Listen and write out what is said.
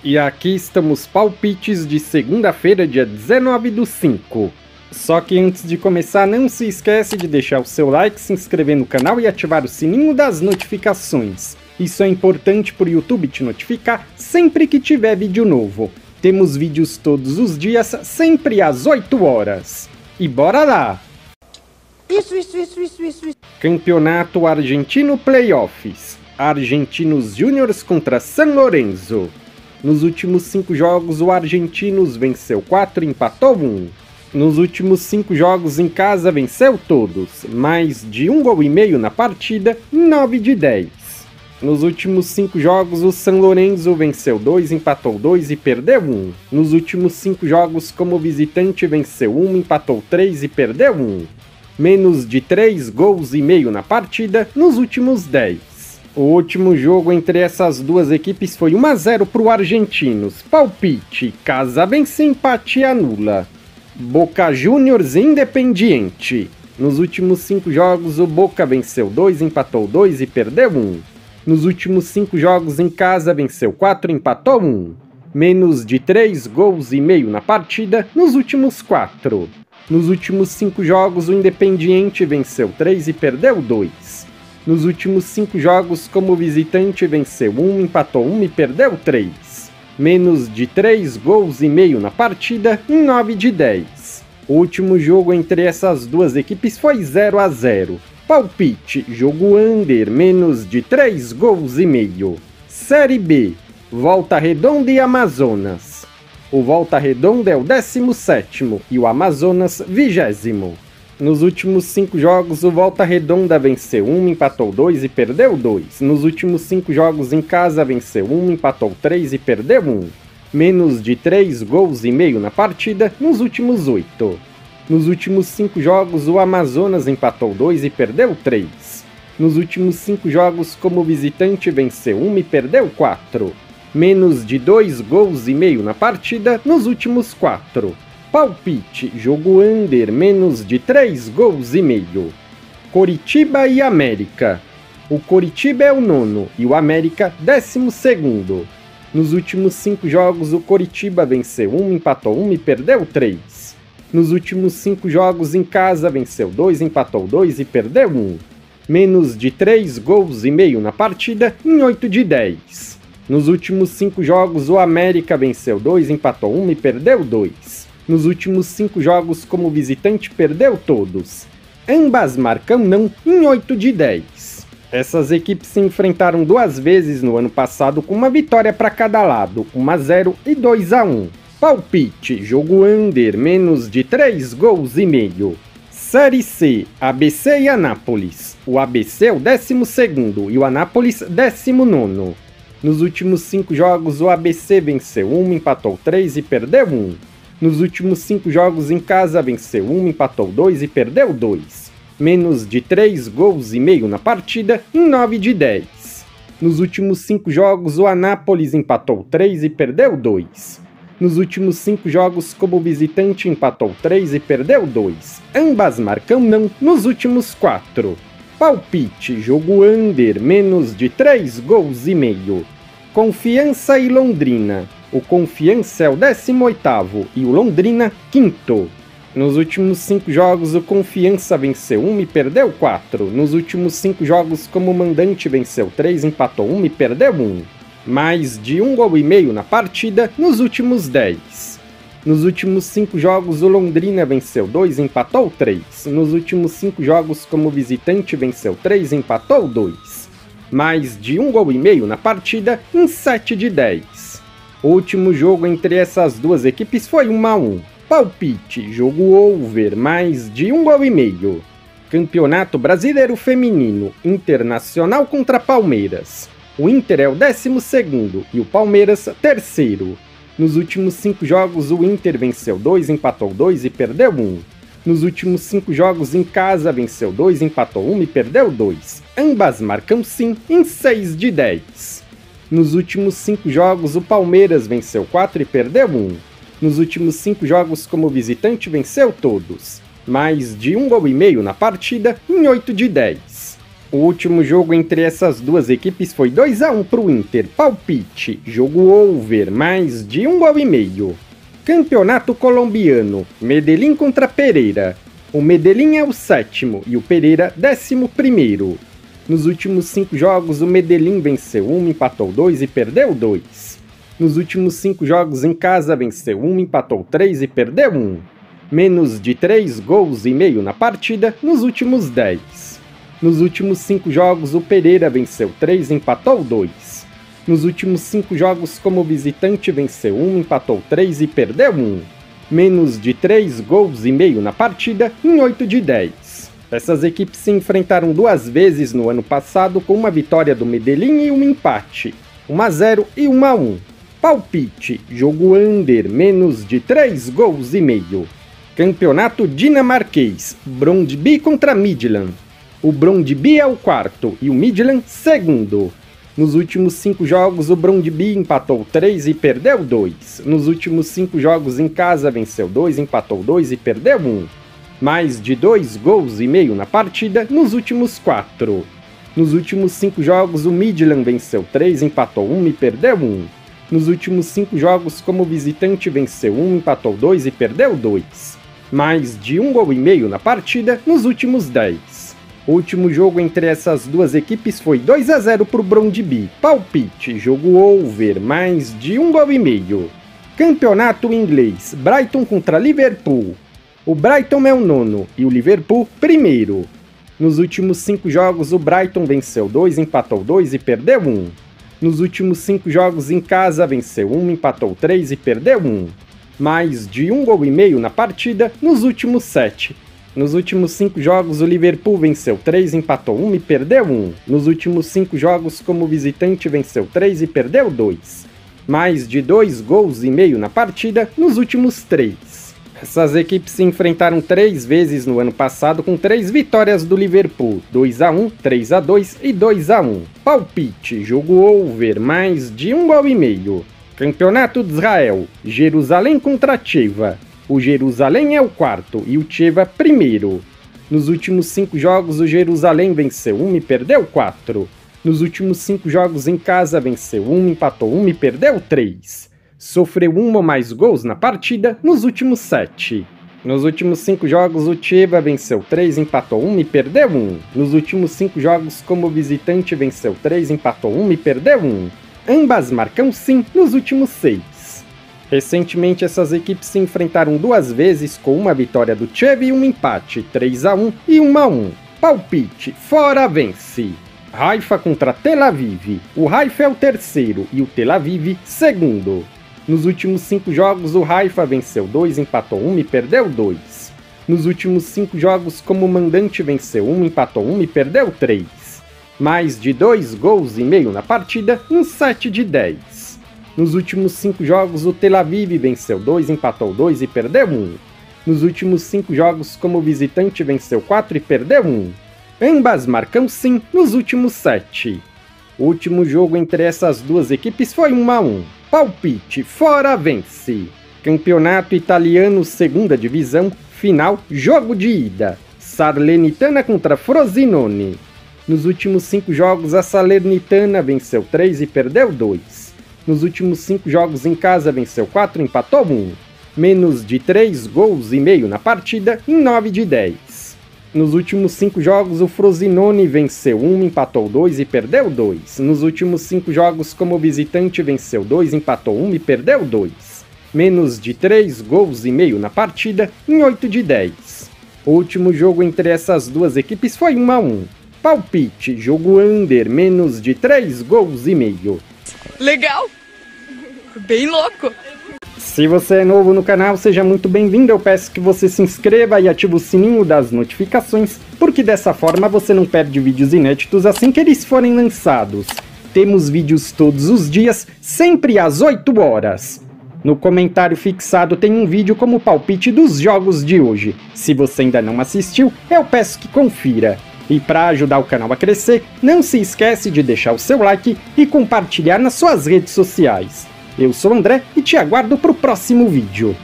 E aqui estamos palpites de segunda-feira, dia 19/5. Só que antes de começar, não se esquece de deixar o seu like, se inscrever no canal e ativar o sininho das notificações. Isso é importante para o YouTube te notificar sempre que tiver vídeo novo. Temos vídeos todos os dias, sempre às 8 horas. E bora lá! Isso. Campeonato Argentino Playoffs. Argentinos Júniors contra San Lorenzo. Nos últimos 5 jogos, o Argentinos venceu 4 e empatou 1. Nos últimos 5 jogos em casa, venceu todos, mais de 1 gol e meio na partida, 9 de 10. Nos últimos 5 jogos, o San Lorenzo venceu 2, empatou 2 e perdeu 1. Nos últimos 5 jogos, como visitante, venceu 1, empatou 3 e perdeu 1. Menos de 3 gols e meio na partida, nos últimos 10. O último jogo entre essas duas equipes foi 1-0 para o Argentinos. Palpite: casa vence, empate anula. Boca Juniors e Independiente. Nos últimos 5 jogos, o Boca venceu 2, empatou 2 e perdeu 1. Nos últimos 5 jogos em casa, venceu 4 e empatou 1. Menos de 3 gols e meio na partida, nos últimos 4. Nos últimos 5 jogos, o Independiente venceu 3 e perdeu 2. Nos últimos 5 jogos, como visitante, venceu 1, empatou 1 e perdeu 3. Menos de 3 gols e meio na partida, em 9 de 10. O último jogo entre essas duas equipes foi 0-0. Palpite: jogo under, menos de 3 gols e meio. Série B, Volta Redonda e Amazonas. O Volta Redonda é o 17º e o Amazonas 20º. Nos últimos 5 jogos, o Volta Redonda venceu 1, empatou 2 e perdeu 2. Nos últimos 5 jogos em casa, venceu 1, empatou 3 e perdeu 1. Menos de 3 gols e meio na partida, nos últimos 8. Nos últimos 5 jogos, o Amazonas empatou 2 e perdeu 3. Nos últimos 5 jogos, como visitante, venceu 1 e perdeu 4. Menos de 2 gols e meio na partida, nos últimos 4. Palpite: jogo under, menos de 3 gols e meio. Coritiba e América. O Coritiba é o 9º e o América 12º. Nos últimos 5 jogos, o Coritiba venceu 1, empatou 1 e perdeu 3. Nos últimos 5 jogos em casa, venceu 2, empatou 2 e perdeu 1. Menos de 3 gols e meio na partida, em 8 de 10. Nos últimos 5 jogos, o América venceu 2, empatou 1 e perdeu 2. Nos últimos 5 jogos como visitante, perdeu todos. Ambas marcam não em 8 de 10. Essas equipes se enfrentaram 2 vezes no ano passado com uma vitória para cada lado, 1-0 e 2-1. Palpite: jogo under, menos de 3 gols e meio. Série C, ABC e Anápolis. O ABC é o 12º e o Anápolis 19º. Nos últimos 5 jogos, o ABC venceu 1, empatou 3 e perdeu 1. Nos últimos 5 jogos em casa, venceu 1, empatou 2 e perdeu 2. Menos de 3 gols e meio na partida, em 9 de 10. Nos últimos 5 jogos, o Anápolis empatou 3 e perdeu 2. Nos últimos 5 jogos como visitante, empatou 3 e perdeu 2. Ambas marcam não nos últimos 4. Palpite: jogo under, menos de 3 gols e meio. Confiança e Londrina. O Confiança é o 18º e o Londrina 5º. Nos últimos 5 jogos, o Confiança venceu 1 e perdeu 4. Nos últimos 5 jogos como mandante, venceu 3, empatou 1 e perdeu 1. Mais de 1 gol e meio na partida, nos últimos 10. Nos últimos 5 jogos, o Londrina venceu 2 e empatou 3. Nos últimos 5 jogos como visitante, venceu 3 e empatou 2. Mais de 1 gol e meio na partida, em 7 de 10. O último jogo entre essas duas equipes foi 1-1. Palpite: jogo over, mais de 1 gol e meio. Campeonato Brasileiro Feminino, Internacional contra Palmeiras. O Inter é o 12º e o Palmeiras 3º. Nos últimos 5 jogos, o Inter venceu 2, empatou 2 e perdeu 1. Nos últimos 5 jogos em casa, venceu 2, empatou 1 e perdeu 2. Ambas marcam sim em 6 de 10. Nos últimos 5 jogos, o Palmeiras venceu 4 e perdeu 1. Nos últimos 5 jogos como visitante, venceu todos. Mais de 1 gol e meio na partida, em 8 de 10. O último jogo entre essas duas equipes foi 2-1 para o Inter. Palpite, jogo over, mais de 1,5 gols. Campeonato colombiano, Medellín contra Pereira. O Medellín é o 7º e o Pereira 11º. Nos últimos 5 jogos, o Medellín venceu 1, empatou 2 e perdeu 2. Nos últimos 5 jogos em casa, venceu 1, empatou 3 e perdeu 1. Menos de 3,5 gols na partida nos últimos 10. Nos últimos 5 jogos, o Pereira venceu 3 e empatou 2. Nos últimos 5 jogos como visitante, venceu 1, empatou 3 e perdeu 1. Menos de 3,5 gols na partida em 8 de 10. Essas equipes se enfrentaram 2 vezes no ano passado, com uma vitória do Medellín e um empate, 1-0 e 1-1. Palpite, jogo under, menos de 3,5 gols. Campeonato dinamarquês, Brøndby contra Midtjylland. O Brøndby é o 4º e o Midtjylland 2º. Nos últimos 5 jogos, o Brøndby empatou 3 e perdeu 2. Nos últimos 5 jogos em casa, venceu 2, empatou 2 e perdeu 1. Mais de 2,5 gols na partida nos últimos 4. Nos últimos 5 jogos, o Midtjylland venceu 3, empatou 1 e perdeu 1. Nos últimos 5 jogos como visitante, venceu 1, empatou 2 e perdeu 2. Mais de 1,5 gols na partida nos últimos 10. O último jogo entre essas duas equipes foi 2-0 para o Brøndby. Palpite, jogo over, mais de 1,5 gols. Campeonato inglês, Brighton contra Liverpool. O Brighton é o 9º e o Liverpool 1º. Nos últimos 5 jogos, o Brighton venceu 2, empatou 2 e perdeu 1. Nos últimos 5 jogos em casa, venceu 1, empatou 3 e perdeu 1. Mais de 1,5 gols na partida nos últimos 7. Nos últimos 5 jogos, o Liverpool venceu 3, empatou 1 e perdeu 1. Nos últimos 5 jogos como visitante, venceu 3 e perdeu 2. Mais de 2,5 gols na partida nos últimos 3. Essas equipes se enfrentaram 3 vezes no ano passado, com 3 vitórias do Liverpool, 2-1, 3-2 e 2-1. Palpite, jogo over, mais de 1,5 gols. Campeonato de Israel, Jerusalém contra Chivas. O Jerusalém é o 4º e o Chivas 1º. Nos últimos 5 jogos, o Jerusalém venceu 1 e perdeu 4. Nos últimos 5 jogos em casa, venceu 1, empatou 1 e perdeu 3. Sofreu 1 ou mais gols na partida nos últimos 7. Nos últimos 5 jogos, o Chivas venceu 3, empatou 1 e perdeu 1. Nos últimos 5 jogos como visitante, venceu 3, empatou 1 e perdeu 1. Ambas marcam sim nos últimos 6. Recentemente, essas equipes se enfrentaram 2 vezes, com uma vitória do Chivas e um empate, 3-1 e 1-1. Palpite, fora vence. Haifa contra Tel Aviv. O Haifa é o 3º e o Tel Aviv 2º. Nos últimos 5 jogos, o Haifa venceu 2, empatou 1 e perdeu 2. Nos últimos 5 jogos como mandante, venceu 1, empatou 1 e perdeu 3. Mais de 2,5 gols na partida em 7 de 10. Nos últimos 5 jogos, o Tel Aviv venceu 2, empatou 2 e perdeu 1. Nos últimos 5 jogos como visitante, venceu 4 e perdeu 1. Ambas marcam sim nos últimos 7. O último jogo entre essas duas equipes foi 1-1. Palpite, fora vence. Campeonato italiano, 2ª divisão, final, jogo de ida. Salernitana contra Frosinone. Nos últimos 5 jogos, a Salernitana venceu 3 e perdeu 2. Nos últimos 5 jogos em casa, venceu 4 e empatou 1. Menos de 3,5 gols na partida em 9 de 10. Nos últimos 5 jogos, o Frosinone venceu 1, empatou 2 e perdeu 2. Nos últimos 5 jogos como visitante, venceu 2, empatou 1 e perdeu 2. Menos de 3,5 gols na partida em 8 de 10. O último jogo entre essas duas equipes foi 1-1. Palpite, jogo under, menos de 3,5 gols. Legal! Bem louco! Se você é novo no canal, seja muito bem-vindo. Eu peço que você se inscreva e ative o sininho das notificações, porque dessa forma você não perde vídeos inéditos assim que eles forem lançados. Temos vídeos todos os dias, sempre às 8 horas. No comentário fixado tem um vídeo como palpite dos jogos de hoje. Se você ainda não assistiu, eu peço que confira. E para ajudar o canal a crescer, não se esquece de deixar o seu like e compartilhar nas suas redes sociais. Eu sou o André e te aguardo para o próximo vídeo.